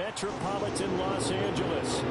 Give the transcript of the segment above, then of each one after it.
metropolitan Los Angeles.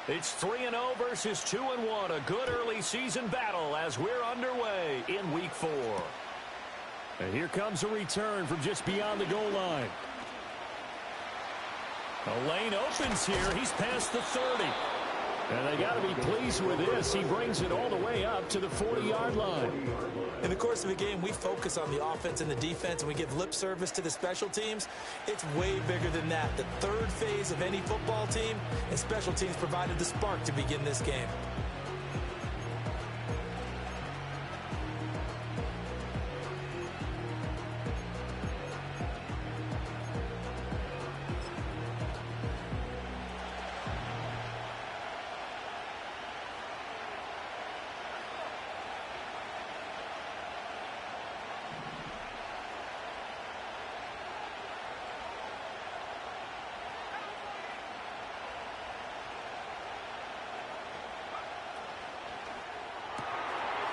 It's 3-0 versus 2-1. A good early season battle as we're underway in Week 4. And here comes a return from just beyond the goal line. A lane opens here. He's past the 30. And they got to be pleased with this. He brings it all the way up to the 40-yard line. In the course of a game, we focus on the offense and the defense, and we give lip service to the special teams. It's way bigger than that. The third phase of any football team, and special teams provided the spark to begin this game.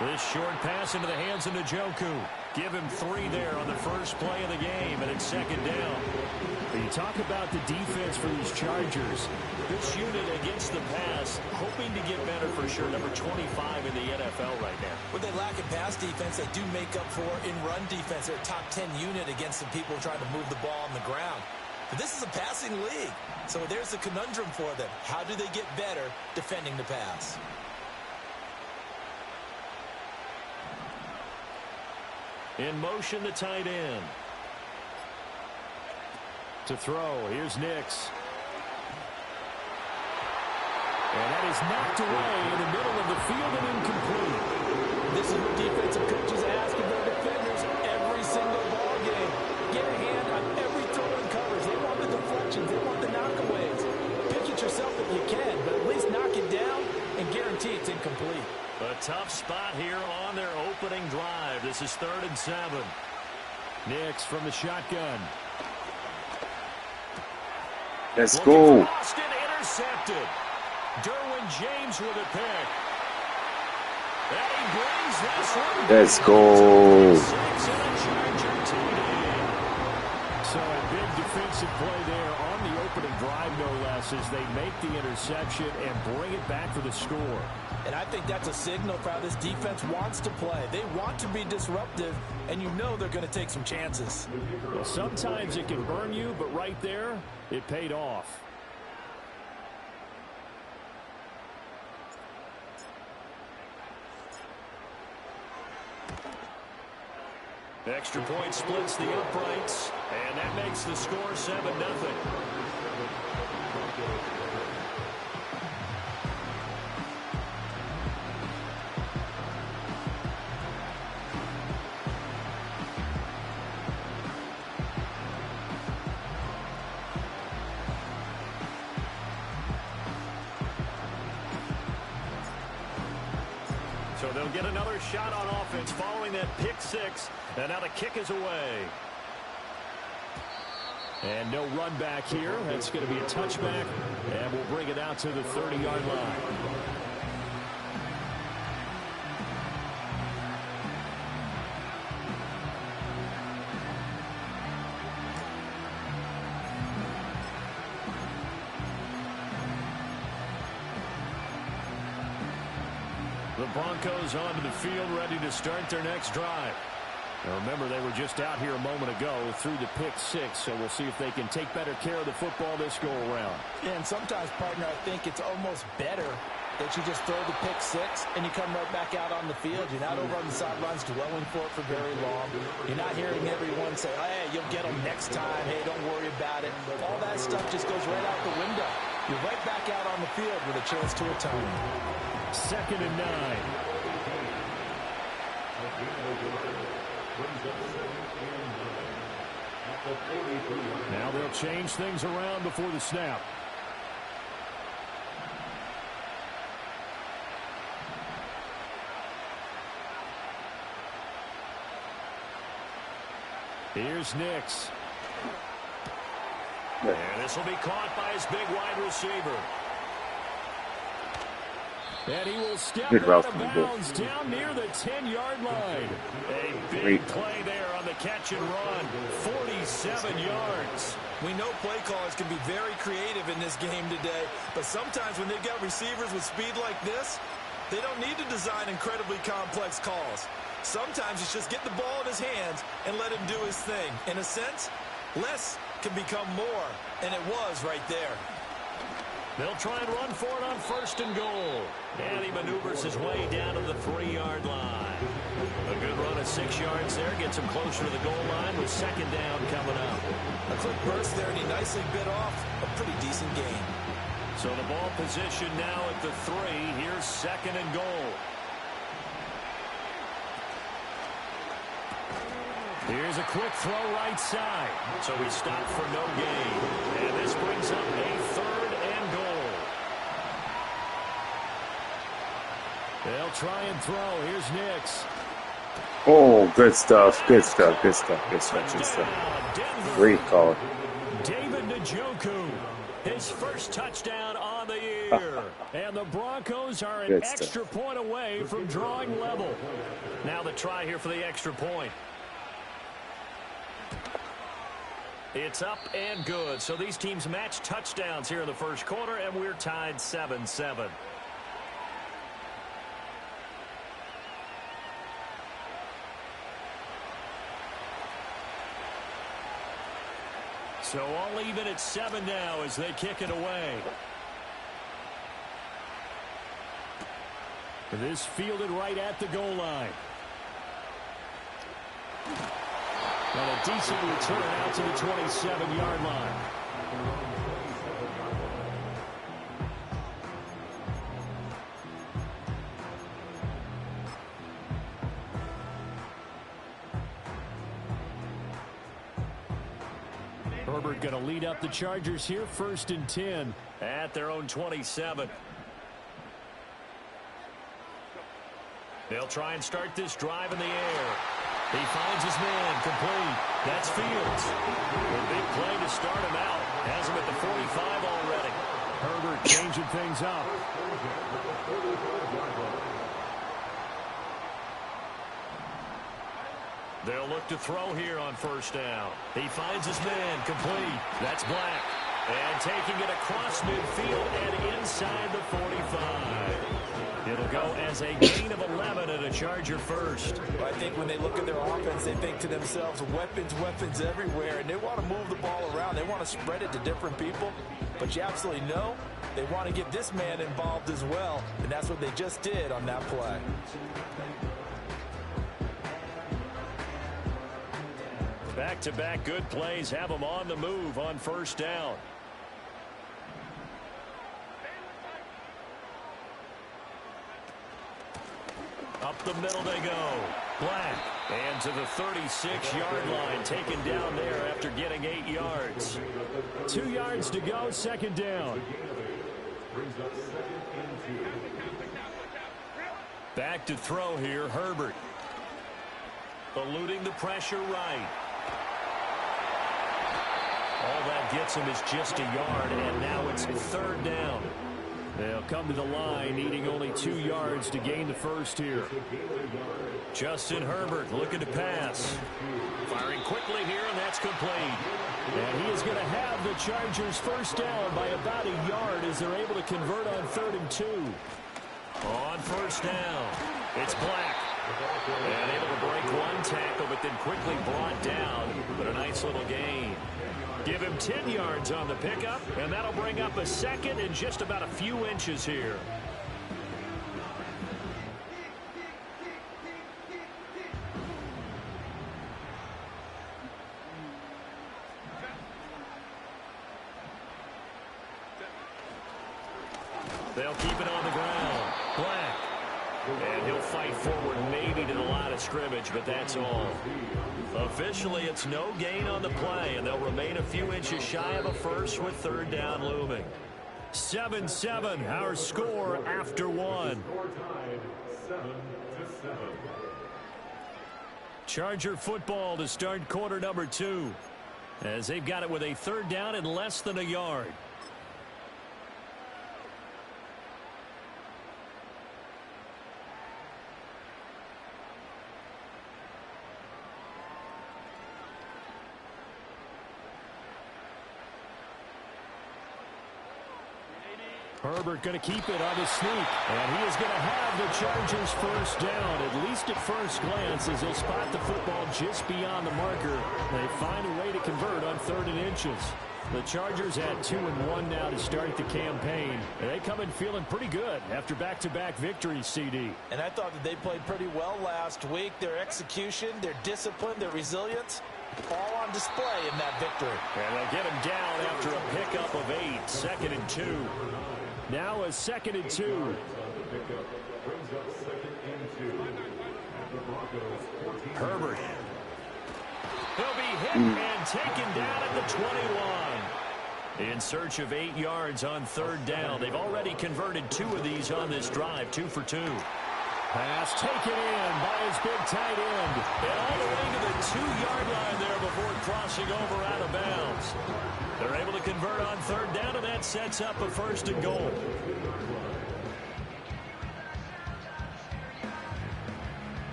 This short pass into the hands of Njoku. Give him 3 there on the first play of the game, and it's second down. But you talk about the defense for these Chargers. This unit against the pass, hoping to get better for sure. Number 25 in the NFL right now. What they lack in pass defense, they do make up for in run defense. They're a top 10 unit against some people trying to move the ball on the ground. But this is a passing league, so there's a conundrum for them. How do they get better defending the pass? In motion, the tight end. To throw, here's Nix. And that is knocked away in the middle of the field and incomplete. This is what defensive coaches ask of their defenders every single ball game. Get a hand on every throw and coverage. They want the deflections. They want the knockaways. Pitch it yourself if you can, but at least knock it down and guarantee it's incomplete. A tough spot here on their opening drive. This is 3rd and 7. Nix from the shotgun. Let's go. Austin intercepted. Derwin James with a pick. And he brings this one. Let's go. So a big defensive play there on the opening drive, no less, as they make the interception and bring it back for the score. And I think that's a signal for how this defense wants to play. They want to be disruptive, and you know they're going to take some chances. Well, sometimes it can burn you, but right there, it paid off. Extra point splits the uprights, and that makes the score 7-0. So they'll get another shot on offense following that pick 6. And now the kick is away. And no run back here. That's going to be a touchback. And we'll bring it out to the 30-yard line. The Broncos onto the field, ready to start their next drive. Now remember, they were just out here a moment ago through the pick 6, so we'll see if they can take better care of the football this go-around. Yeah, and sometimes, partner, I think it's almost better that you just throw the pick 6 and you come right back out on the field. You're not over on the sidelines dwelling for it for very long. You're not hearing everyone say, hey, you'll get them next time. Hey, don't worry about it. All that stuff just goes right out the window. You're right back out on the field with a chance to atone. 2nd and 9. Now they'll change things around before the snap. Here's Nix. And this will be caught by his big wide receiver. And he will step out of bounds down near the 10-yard line. A big play there on the catch and run. 47 yards. We know play callers can be very creative in this game today, but sometimes when they've got receivers with speed like this, they don't need to design incredibly complex calls. Sometimes it's just get the ball in his hands and let him do his thing. In a sense, less can become more, and it was right there. They'll try and run for it on 1st and goal. And he maneuvers his way down to the 3-yard line. A good run of 6 yards there gets him closer to the goal line with 2nd down coming up. A quick burst there, and he nicely bit off a pretty decent gain. So the ball position now at the 3. Here's 2nd and goal. Here's a quick throw right side. So he stopped for no gain. And this brings up a 3rd and goal. They'll try and throw. Here's Nix. Oh, good stuff. Good stuff. Good stuff. Good stuff. Good stuff. Great call. David Njoku. His first touchdown on the year. And the Broncos are an extra point away from drawing level. Now the try here for the extra point. It's up and good. So these teams match touchdowns here in the first quarter, and we're tied 7-7. So all even at 7 now as they kick it away. This fielded right at the goal line. And a decent return out to the 27-yard line. Herbert going to lead up the Chargers here, 1st and 10 at their own 27. They'll try and start this drive in the air. He finds his man, complete. That's Fields. A big play to start him out. Has him at the 45 already. Herbert changing things up. They'll look to throw here on 1st down. He finds his man, complete. That's Black. And taking it across midfield and inside the 45. It'll go as a gain of 11 and a Charger first. I think when they look at their offense, they think to themselves, weapons, weapons everywhere, and they want to move the ball around. They want to spread it to different people, but you absolutely know they want to get this man involved as well, and that's what they just did on that play. Back-to-back good plays have them on the move on 1st down. Up the middle they go. Black. And to the 36-yard line, taken down there after getting 8 yards. 2 yards to go, 2nd down. Back to throw here, Herbert. Eluding the pressure right. All that gets him is just a yard, and now it's 3rd down. They'll come to the line, needing only 2 yards to gain the first here. Justin Herbert looking to pass. Firing quickly here, and that's complete. And he is going to have the Chargers 1st down by about a yard as they're able to convert on 3rd and 2. On 1st down, it's Black. And able to break one tackle, but then quickly brought down. But a nice little gain. Give him 10 yards on the pickup, and that'll bring up a 2nd and just about a few inches here. They'll keep it on the ground. Black. And he'll fight forward maybe to the line of scrimmage, but that's all. Officially, it's no gain on the play, and they'll remain a few inches shy of a first with third down looming. 7-7, our score after one. Charger football to start quarter number 2, as they've got it with a third down and less than a yard. Herbert going to keep it on the sneak, and he is going to have the Chargers first down, at least at first glance, as they'll spot the football just beyond the marker. They find a way to convert on 3rd and inches. The Chargers at 2-1 now to start the campaign. And they come in feeling pretty good after back-to-back victories, CD. And I thought that they played pretty well last week. Their execution, their discipline, their resilience, all on display in that victory. And they'll get him down after a pickup of 8, 2nd and 2. Now a 2nd and 2. Herbert. He'll be hit and taken down at the 21. In search of 8 yards on 3rd down. They've already converted 2 of these on this drive, 2 for 2. Pass taken in by his big tight end. And all the way to the 2-yard line there before crossing over out of bounds. They're able to convert on 3rd down, and that sets up a 1st and goal.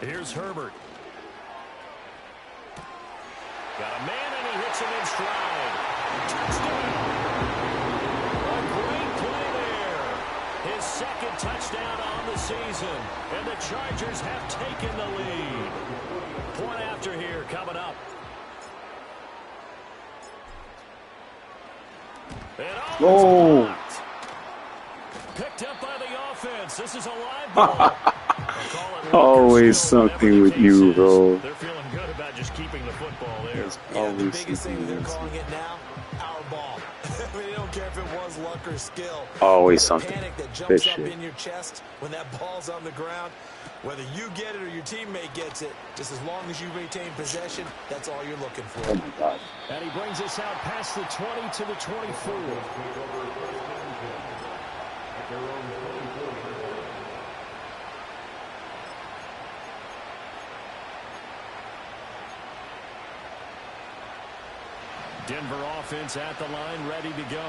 Here's Herbert. Got a man, and he hits him in stride. Touchdown! A great play there. His 2nd touchdown on the season. And the Chargers have taken the lead. Point after here coming up. And blocked. Picked up by the offense. This is a live ball. Always something with you, bro. They're feeling good about just keeping the football there. Always the biggest thing they're calling it now, our ball. They don't care if it was luck or skill. Always something. Panic that jumps up in your chest when that ball's on the ground. Whether you get it or your teammate gets it, just as long as you retain possession, that's all you're looking for. Oh my God. And he brings us out past the 20 to the 24. Denver offense at the line, ready to go.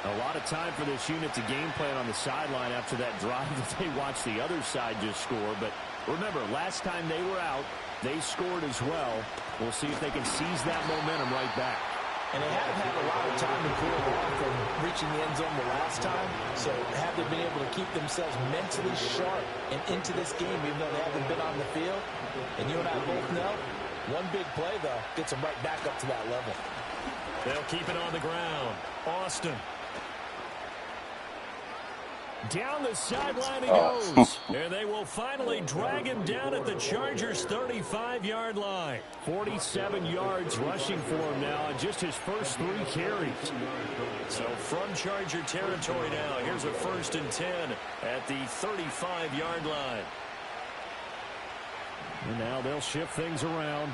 A lot of time for this unit to game plan on the sideline after that drive that they watched the other side just score. But remember, last time they were out, they scored as well. We'll see if they can seize that momentum right back. And they haven't had a lot of time to cool off from reaching the end zone the last time. So have they been able to keep themselves mentally sharp and into this game, even though they haven't been on the field? And you and I both know, one big play, though, gets them right back up to that level. They'll keep it on the ground. Austin. Down the sideline he goes. And they will finally drag him down at the Chargers' 35-yard line. 47 yards rushing for him now on just his first 3 carries. So from Charger territory now, here's a 1st and 10 at the 35-yard line. And now they'll shift things around.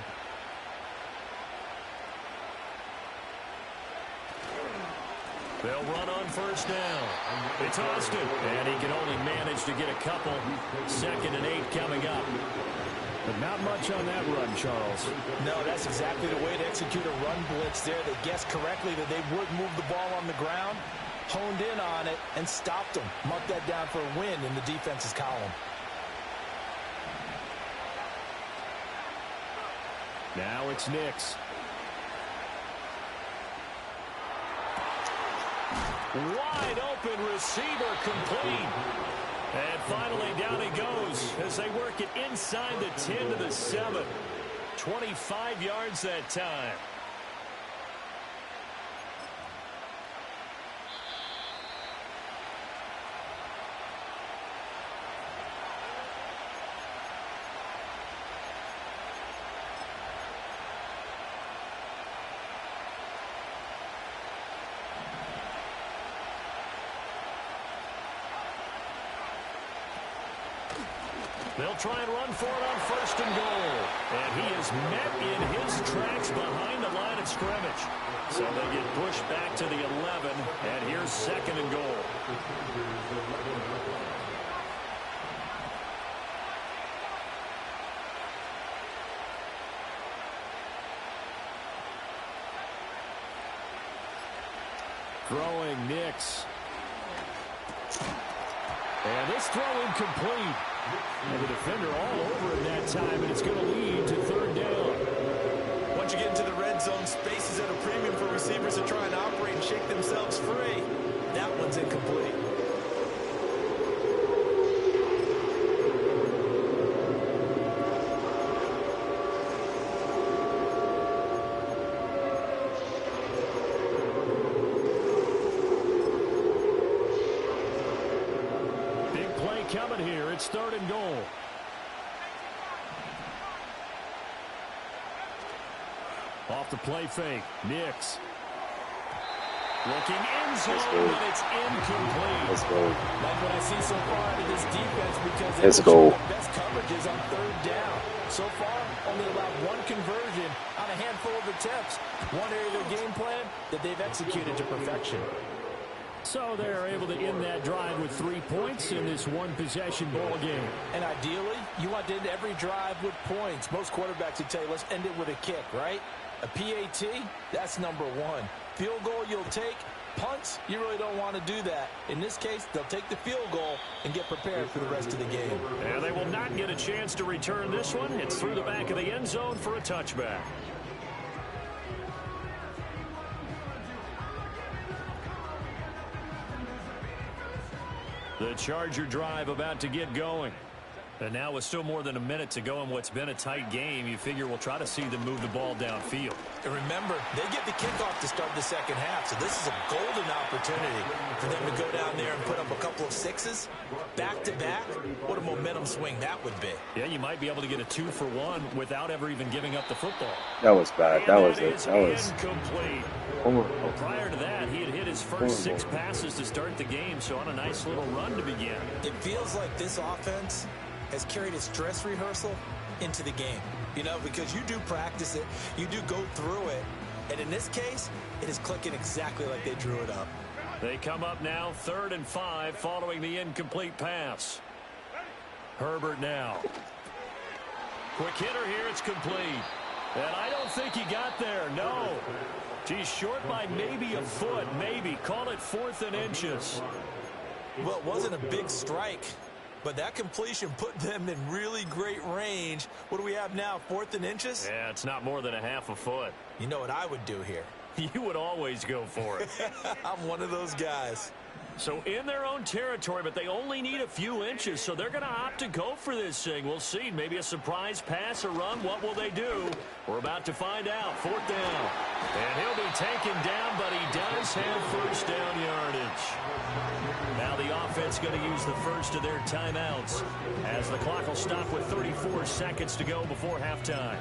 They'll run on 1st down. It's Austin, and he can only manage to get a couple. 2nd and 8 coming up. But not much on that run, Charles. No, that's exactly the way to execute a run blitz there. They guessed correctly that they would move the ball on the ground, honed in on it, and stopped them. Mark that down for a win in the defense's column. Now it's Nix. Wide open receiver complete. And finally down he goes as they work it inside the 10 to the 7. 25 yards that time. They'll try and run for it on 1st and goal. And he is met in his tracks behind the line of scrimmage. So they get pushed back to the 11, and here's 2nd and goal. Throwing Nix. And this throw incomplete. And the defender all over it that time, and it's going to lead to 3rd down. Once you get into the red zone, space is at a premium for receivers to try and operate and shake themselves free. That one's incomplete. Coming here, it's 3rd and goal. Off the play fake, Nix. Looking end zone, but it's incomplete. Let's go. Like what I see so far out of this defense, because Let's they go. the best coverages on 3rd down. So far, only allowed 1 conversion on a handful of attempts. One area of their game plan that they've executed to perfection. So they're able to end that drive with 3 points in this one-possession ball game. And ideally, you want to end every drive with points. Most quarterbacks would tell you, let's end it with a kick, right? A PAT, that's number 1. Field goal you'll take. Punts, you really don't want to do that. In this case, they'll take the field goal and get prepared for the rest of the game. And they will not get a chance to return this one. It's through the back of the end zone for a touchback. The Charger drive about to get going. And now with still more than a minute to go in what's been a tight game, you figure we'll try to see them move the ball downfield. And remember, they get the kickoff to start the 2nd half, so this is a golden opportunity for them to go down there and put up a couple of 6s back-to-back. What a momentum swing that would be. Yeah, you might be able to get a 2-for-1 without ever even giving up the football. That was bad. That was it. That was incomplete. horrible. Well, prior to that, he had hit his first 6 passes to start the game, so on a nice little run to begin. It feels like this offense has carried its dress rehearsal into the game. You know, because you do practice it, you do go through it, and in this case, it is clicking exactly like they drew it up. They come up now 3rd and 5 following the incomplete pass. Herbert now. Quick hitter here, it's complete. And I don't think he got there, no. He's short by maybe a foot, maybe. Call it 4th and inches. Well, it wasn't a big strike, but that completion put them in really great range. What do we have now, 4th and inches? Yeah, it's not more than a half a foot. You know what I would do here? You would always go for it. I'm one of those guys. So in their own territory, but they only need a few inches, so they're going to opt to go for this thing. We'll see. Maybe a surprise pass or run. What will they do? We're about to find out. 4th down. And he'll be taken down, but he does have 1st down yardage. Now the offense going to use the first of their timeouts as the clock will stop with 34 seconds to go before halftime.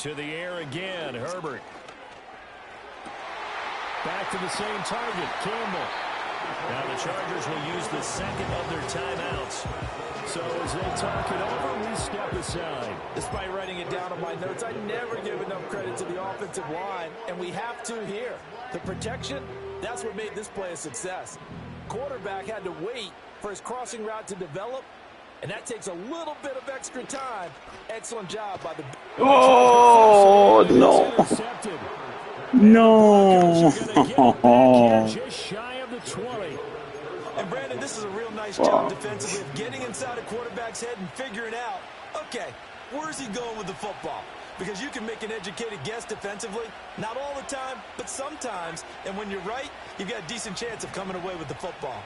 To the air again, Herbert. Back to the same target, Campbell. Now the Chargers will use the 2nd of their timeouts. So as they talk it over, we step aside. Despite writing it down on my notes, I never give enough credit to the offensive line, and we have to here. The protection, that's what made this play a success. Quarterback had to wait for his crossing route to develop, and that takes a little bit of extra time. Excellent job by the... Oh, no. No. Just shy of the 20. And Brandon, this is a real nice job defensively of getting inside a quarterback's head and figuring out, okay, where's he going with the football? Because you can make an educated guess defensively, not all the time, but sometimes. And when you're right, you've got a decent chance of coming away with the football.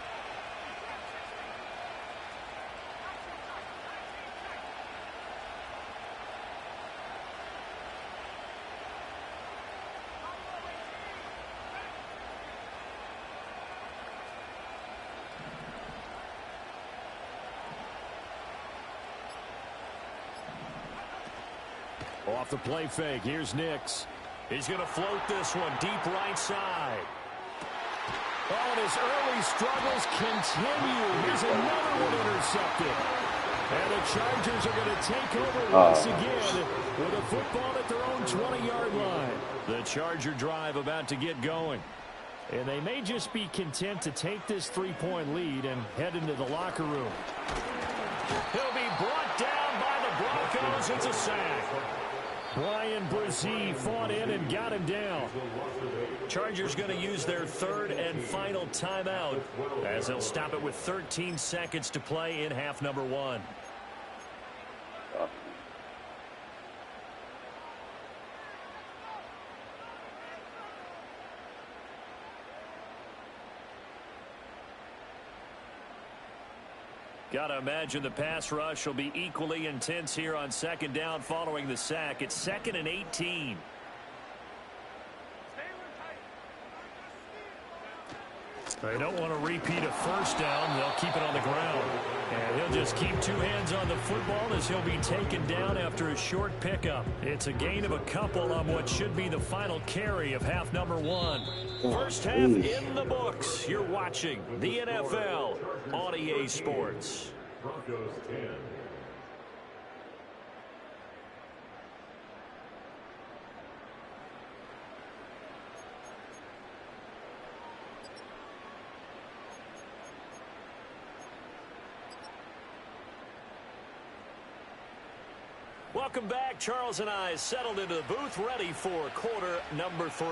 Off the play fake, here's Nix. He's going to float this one deep right side. Oh, and his early struggles continue. Here's another one intercepted. And the Chargers are going to take over once again with a football at their own 20-yard line. The Charger drive about to get going. And they may just be content to take this 3-point lead and head into the locker room. He'll be brought down by the Broncos. It's a sack. Brian Brzee fought in and got him down. Chargers going to use their third and final timeout as they'll stop it with 13 seconds to play in half number 1. Got to imagine the pass rush will be equally intense here on second down following the sack. It's 2nd and 18. They don't want to repeat a first down. They'll keep it on the ground. And he'll just keep two hands on the football as he'll be taken down after a short pickup. It's a gain of a couple on what should be the final carry of half number 1. First half in the books. You're watching the NFL on EA Sports. Broncos 10. Welcome back. Charles and I settled into the booth, ready for quarter number 3.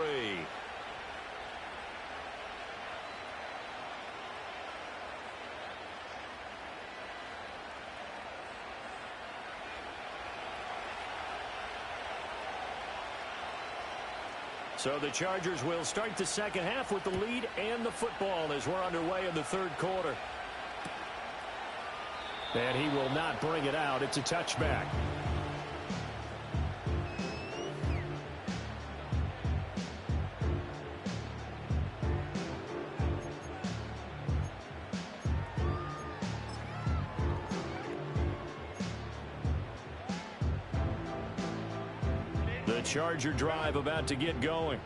So the Chargers will start the second half with the lead and the football as we're underway in the third quarter. And he will not bring it out. It's a touchback. Charger drive about to get going.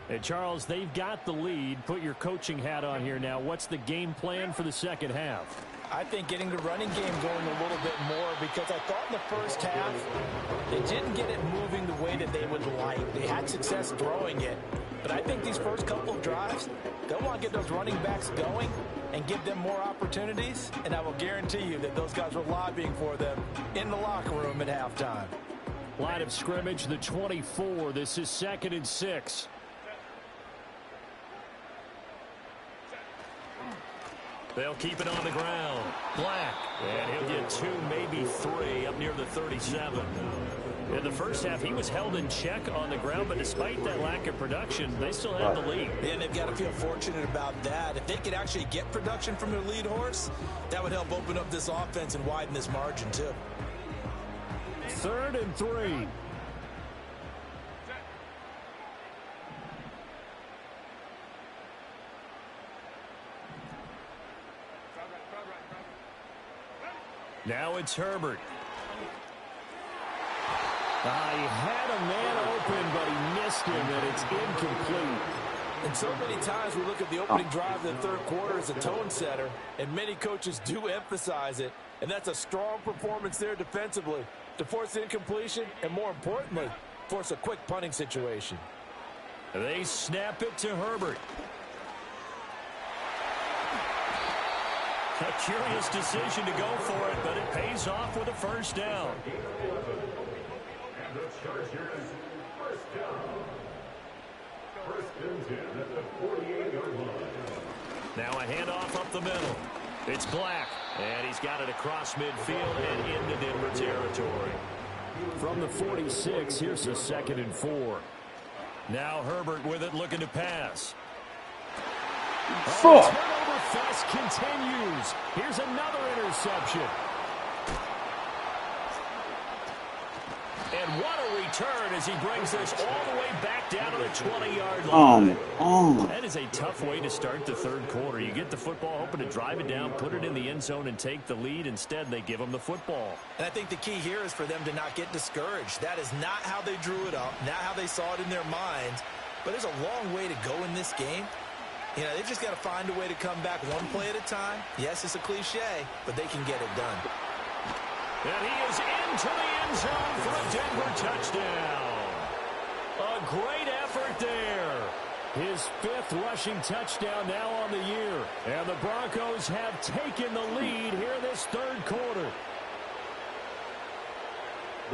Hey, Charles, they've got the lead. Put your coaching hat on here now. What's the game plan for the second half? I think getting the running game going a little bit more, because I thought in the first half they didn't get it moving the way that they would like. They had success throwing it, but I think these first couple of drives, they'll want to get those running backs going and give them more opportunities, and I will guarantee you that those guys were lobbying for them in the locker room at halftime. Line of scrimmage, the 24. This is 2nd and 6. They'll keep it on the ground. Black. And he'll get 2, maybe 3 up near the 37. In the first half, he was held in check on the ground, but despite that lack of production, they still have the lead. And they've got to feel fortunate about that. If they could actually get production from their lead horse, that would help open up this offense and widen this margin, too. 3rd and 3. Now it's Herbert. He had a man open, but he missed him, and it's incomplete. And so many times we look at the opening drive of the third quarter as a tone setter, and many coaches do emphasize it, and that's a strong performance there defensively to force the incompletion and, more importantly, force a quick punting situation. They snap it to Herbert. A curious decision to go for it, but it pays off with a first down. And the Chargers, first down. 1st and 10 at the 48-yard line. Now a handoff up the middle. It's Black, and he's got it across midfield and into Denver territory. From the 46, here's a 2nd and 4. Now Herbert with it, looking to pass. Fuck. Turnover fest continues. Here's another interception. And what a return as he brings this all the way back down to the 20-yard line. That is a tough way to start the third quarter. You get the football, hoping to drive it down, put it in the end zone, and take the lead. Instead, they give them the football. And I think the key here is for them to not get discouraged. That is not how they drew it up, not how they saw it in their minds. But there's a long way to go in this game. You know, they've just got to find a way to come back one play at a time. Yes, it's a cliche, but they can get it done. And he is into the end zone for a Denver touchdown. A great effort there. His 5th rushing touchdown now on the year. And the Broncos have taken the lead here in this third quarter.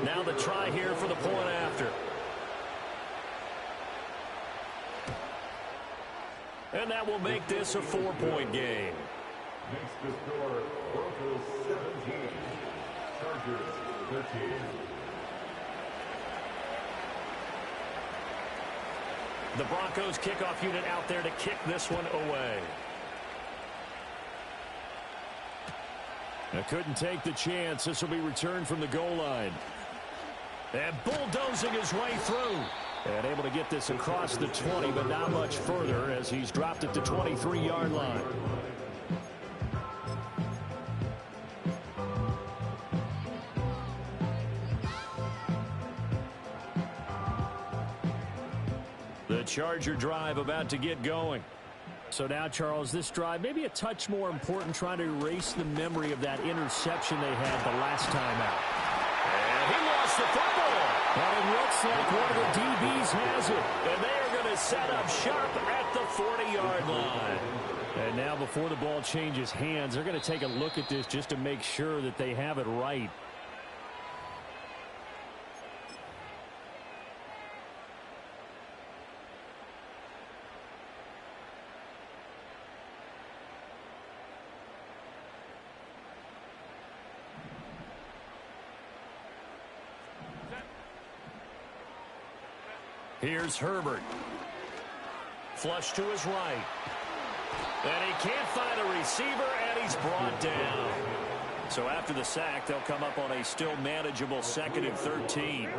Now the try here for the point after. And that will make this a 4-point game. Makes the score Broncos 17, Chargers 13. The Broncos kickoff unit out there to kick this one away. Now couldn't take the chance. This will be returned from the goal line. And bulldozing his way through. And able to get this across the 20, but not much further as he's dropped it to 23-yard line. The Charger drive about to get going. So now, Charles, this drive maybe a touch more important, trying to erase the memory of that interception they had the last time out. And he lost the football. And it looks like one of the DBs has it. And they are going to set up shop at the 40-yard line. And now before the ball changes hands, they're going to take a look at this just to make sure that they have it right. Here's Herbert. Flush to his right. And he can't find a receiver, and he's brought down. So after the sack, they'll come up on a still manageable 2nd and 13.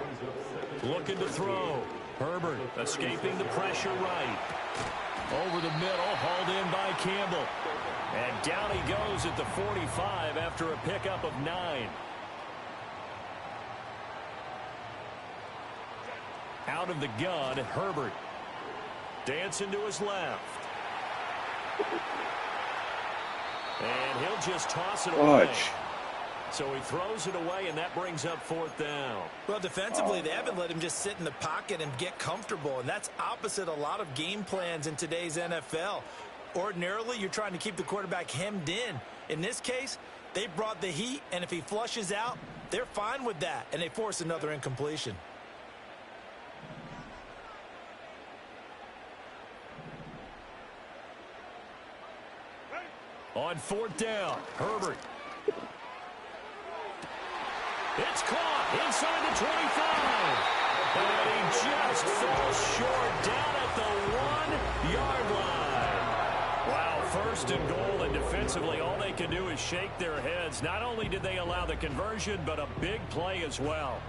Looking to throw. Herbert escaping the pressure right. Over the middle, hauled in by Campbell. And down he goes at the 45 after a pickup of 9. Out of the gun, Herbert. Dancing to his left. And he'll just toss it away. So he throws it away, and that brings up 4th down. Well, defensively, they haven't let him just sit in the pocket and get comfortable, and that's opposite a lot of game plans in today's NFL. Ordinarily, you're trying to keep the quarterback hemmed in. In this case, they brought the heat, and if he flushes out, they're fine with that, and they force another incompletion. On 4th down, Herbert. It's caught inside the 25. And he just falls short down at the 1-yard line. Wow, 1st and goal, and defensively all they can do is shake their heads. Not only did they allow the conversion, but a big play as well.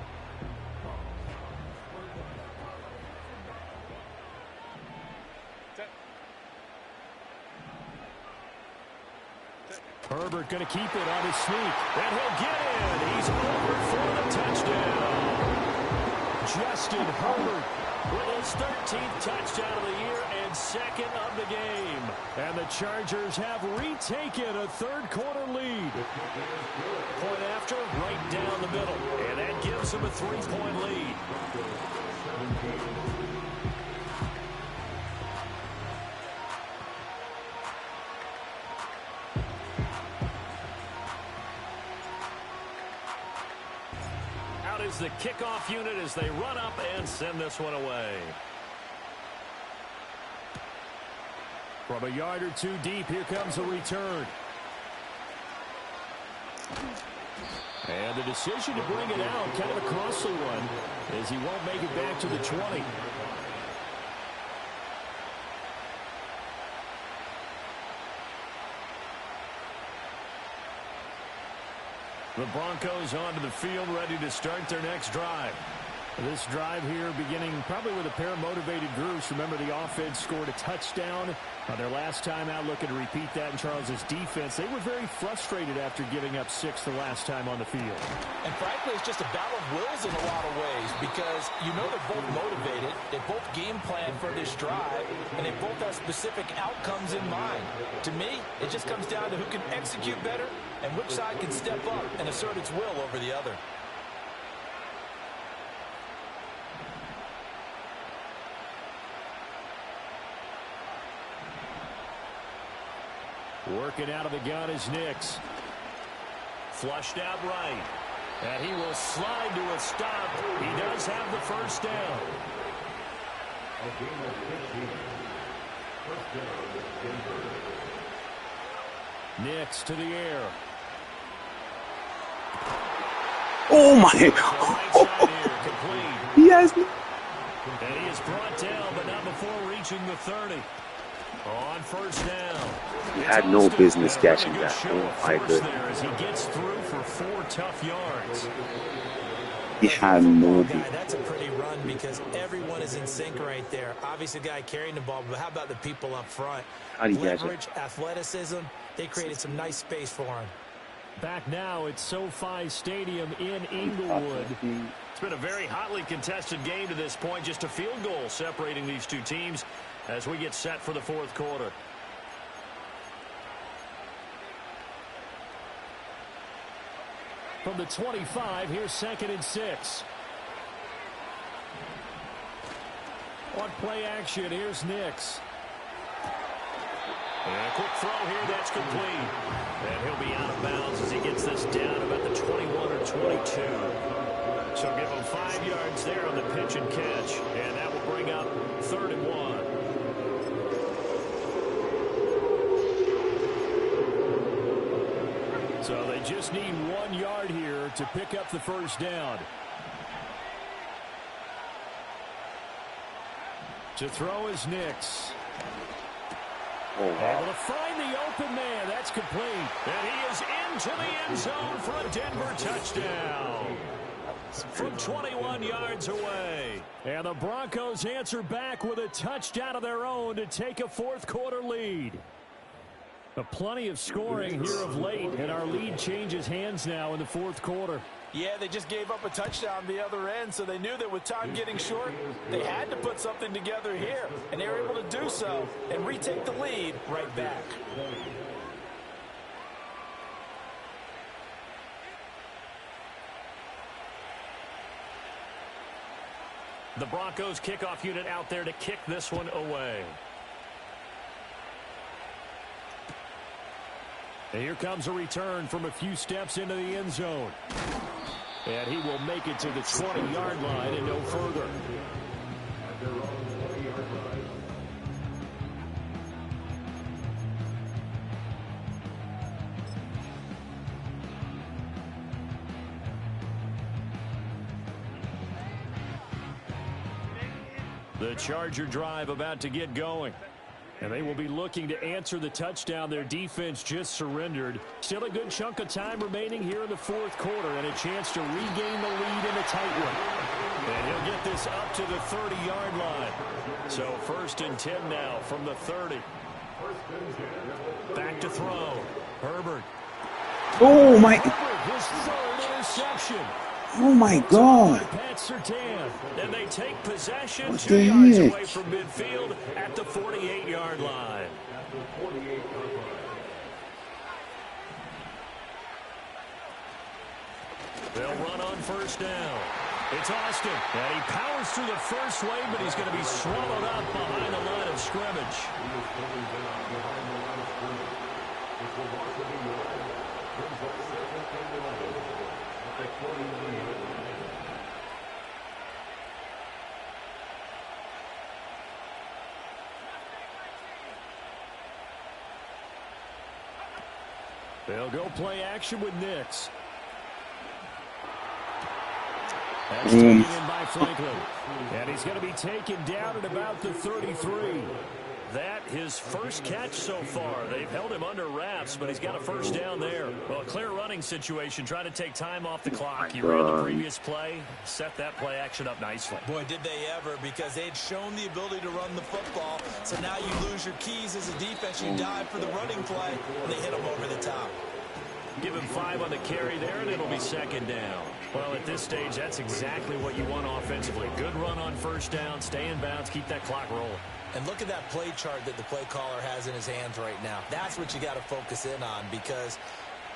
Herbert going to keep it on his sneak. And he'll get in. He's over for the touchdown. Justin Herbert with his 13th touchdown of the year and 2nd of the game. And the Chargers have retaken a third quarter lead. Point after, right down the middle. And that gives them a 3-point lead. Is the kickoff unit as they run up and send this one away. From a yard or two deep, here comes a return. And the decision to bring it out, kind of a costly one, as he won't make it back to the 20. The Broncos onto the field, ready to start their next drive. This drive here beginning probably with a pair of motivated groups. Remember, the offense scored a touchdown on their last time out, looking to repeat that in Charles's defense. They were very frustrated after giving up 6 the last time on the field. And frankly, it's just a battle of wills in a lot of ways because you know they're both motivated, they both game plan for this drive, and they both have specific outcomes in mind. To me, it just comes down to who can execute better and which side can step up and assert its will over the other. Working out of the gun is Nix. Flushed out right. And he will slide to a stop. He does have the first down. Nix to the air. Oh my! Yes. And he is brought down, but not before reaching the 30. On first down. He had no business catching that. Oh my goodness. As he gets through for 4 tough yards. He had no business. That's a pretty run because everyone is in sync right there. Obviously, the guy carrying the ball, but how about the people up front? Leverage, athleticism, they created some nice space for him. Back now at SoFi Stadium in Inglewood. It's been a very hotly contested game to this point. Just a field goal separating these two teams as we get set for the fourth quarter. From the 25, here's 2nd and 6. On play action, here's Nix. And a quick throw here, that's complete. And he'll be out of bounds as he gets this down about the 21 or 22. So give him 5 yards there on the pitch and catch. And that will bring up 3rd and 1. So they just need 1 yard here to pick up the first down. To throw is Nix. Oh, wow. Able to find the open man. That's complete. And he is into the end zone for a Denver touchdown. From 21 yards away. And the Broncos answer back with a touchdown of their own to take a fourth quarter lead. Plenty of scoring here of late, and our lead changes hands now in the fourth quarter. Yeah, they just gave up a touchdown the other end, so they knew that with time getting short, they had to put something together here, and they were able to do so and retake the lead right back. The Broncos kickoff unit out there to kick this one away. And here comes a return from a few steps into the end zone. And he will make it to the 20-yard line and no further. The Charger drive about to get going. And they will be looking to answer the touchdown their defense just surrendered. Still a good chunk of time remaining here in the fourth quarter and a chance to regain the lead in a tight one. And he'll get this up to the 30-yard line. So 1st and 10 now from the 30. Back to throw. Herbert. Oh, my. Herbert, his 3rd interception. Oh, my God. And they take possession 2 yards away from midfield at the 48-yard line. They'll run on 1st down. It's Austin. And he powers through the first wave, but he's going to be swallowed up behind the line of scrimmage. They'll go play action with Nix. That's taken in by Franklin. And he's going to be taken down at about the 33. that his first catch so far. They've held him under wraps, but he's got a first down there. Well, a clear running situation, trying to take time off the clock. He ran the previous play, set that play action up nicely. Boy, did they ever, because they'd shown the ability to run the football. So now you lose your keys as a defense. You dive for the running play, and they hit them over the top. Give him 5 on the carry there, and it'll be second down. Well, at this stage, that's exactly what you want offensively. Good run on first down, stay in bounds, keep that clock rolling. And look at that play chart that the play caller has in his hands right now. That's what you got to focus in on, because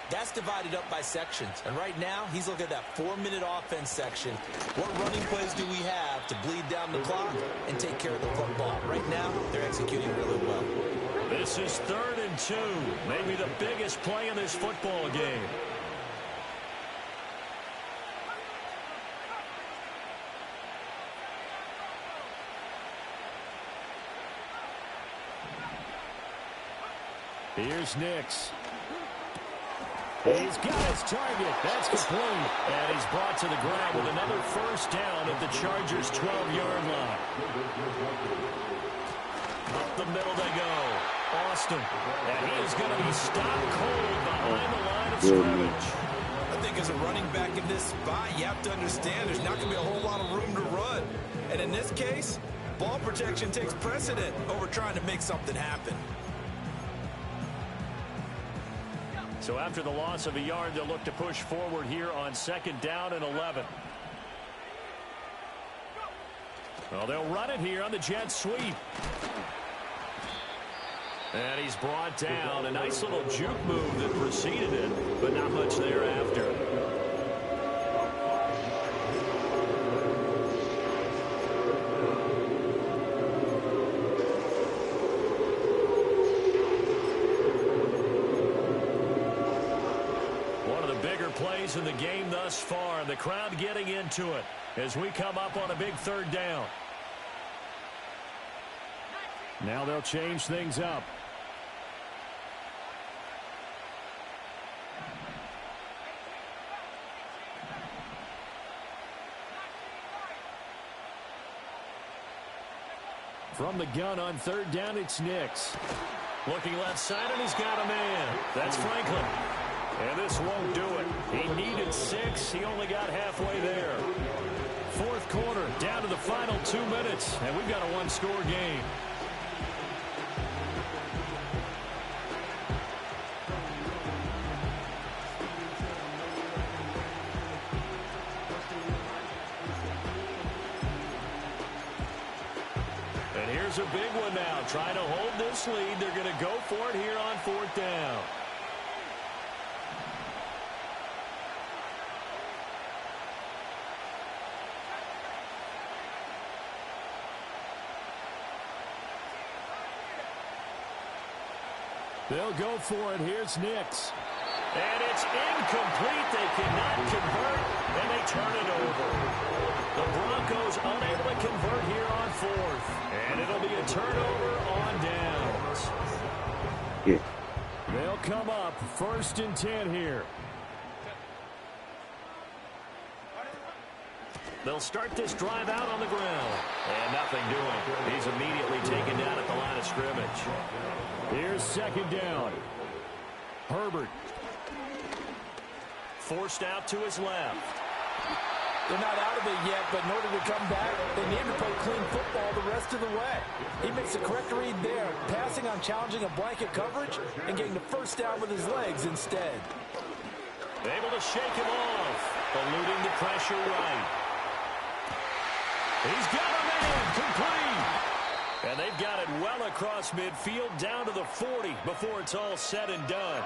that's divided up by sections. And right now, he's looking at that 4-minute offense section. What running plays do we have to bleed down the clock and take care of the football? Right now, they're executing really well. This is 3rd and 2, maybe the biggest play in this football game. Here's Nix. He's got his target. That's complete. And he's brought to the ground with another first down at the Chargers' 12-yard line. Up the middle they go. Austin. And he is going to be stopped cold behind the line of scrimmage. I think as a running back in this spot, you have to understand there's not going to be a whole lot of room to run. And in this case, ball protection takes precedent over trying to make something happen. So after the loss of a yard, they'll look to push forward here on 2nd down and 11. Well, they'll run it here on the jet sweep. And he's brought down. A nice little juke move that preceded it, but not much thereafter. One of the bigger plays in the game thus far. The crowd getting into it as we come up on a big 3rd down. Now they'll change things up. From the gun on 3rd down, it's Nix. Looking left side, and he's got a man. That's Franklin. And this won't do it. He needed 6. He only got halfway there. 4th quarter, down to the final 2 minutes, and we've got a 1-score game. Here's a big one now. Trying to hold this lead. They're going to go for it here on 4th down. They'll go for it. Here's Nix. And it's incomplete. They cannot convert, and they turn it over. The Broncos unable to convert here on 4th. And it'll be a turnover on downs. Yeah. They'll come up 1st and 10 here. They'll start this drive out on the ground. And nothing doing. He's immediately taken down at the line of scrimmage. Here's 2nd down. Herbert. Forced out to his left. They're not out of it yet, but in order to come back, they need to play clean football the rest of the way. He makes the correct read there, passing on challenging a blanket coverage and getting the first down with his legs instead. Able to shake him off, eluding the pressure right. He's got a man complete. And they've got it well across midfield down to the 40 before it's all said and done.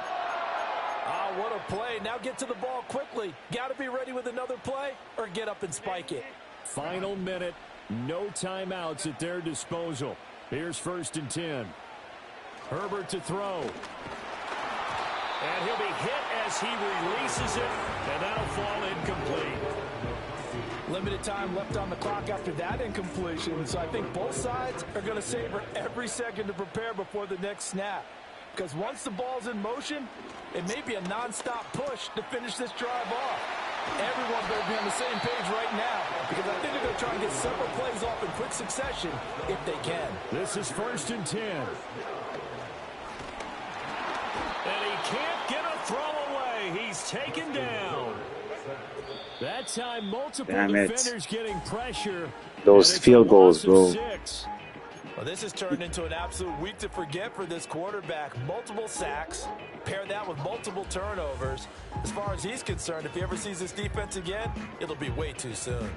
Ah, what a play. Now get to the ball quickly. Got to be ready with another play or get up and spike it. Final minute. No timeouts at their disposal. Here's 1st and 10. Herbert to throw. And he'll be hit as he releases it, and that'll fall incomplete. Limited time left on the clock after that incompletion, so I think both sides are going to savor every second to prepare before the next snap. Because once the ball's in motion, it may be a nonstop push to finish this drive off. Everyone better be on the same page right now because I think they're going to try and get several plays off in quick succession if they can. This is 1st and 10. And he can't get a throw away. He's taken down. That time, multiple defenders getting pressure. Those field goals, bro. Well, this has turned into an absolute week to forget for this quarterback. Multiple sacks, pair that with multiple turnovers. As far as he's concerned, if he ever sees this defense again, it'll be way too soon.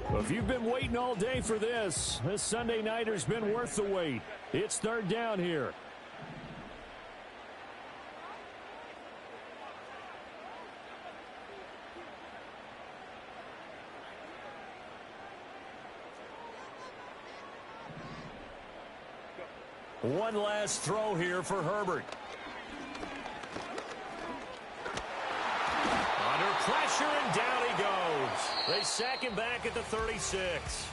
Well, if you've been waiting all day for this Sunday nighter's been worth the wait. It's 3rd down here. One last throw here for Herbert. Under pressure, and down he goes. They sack him back at the 36.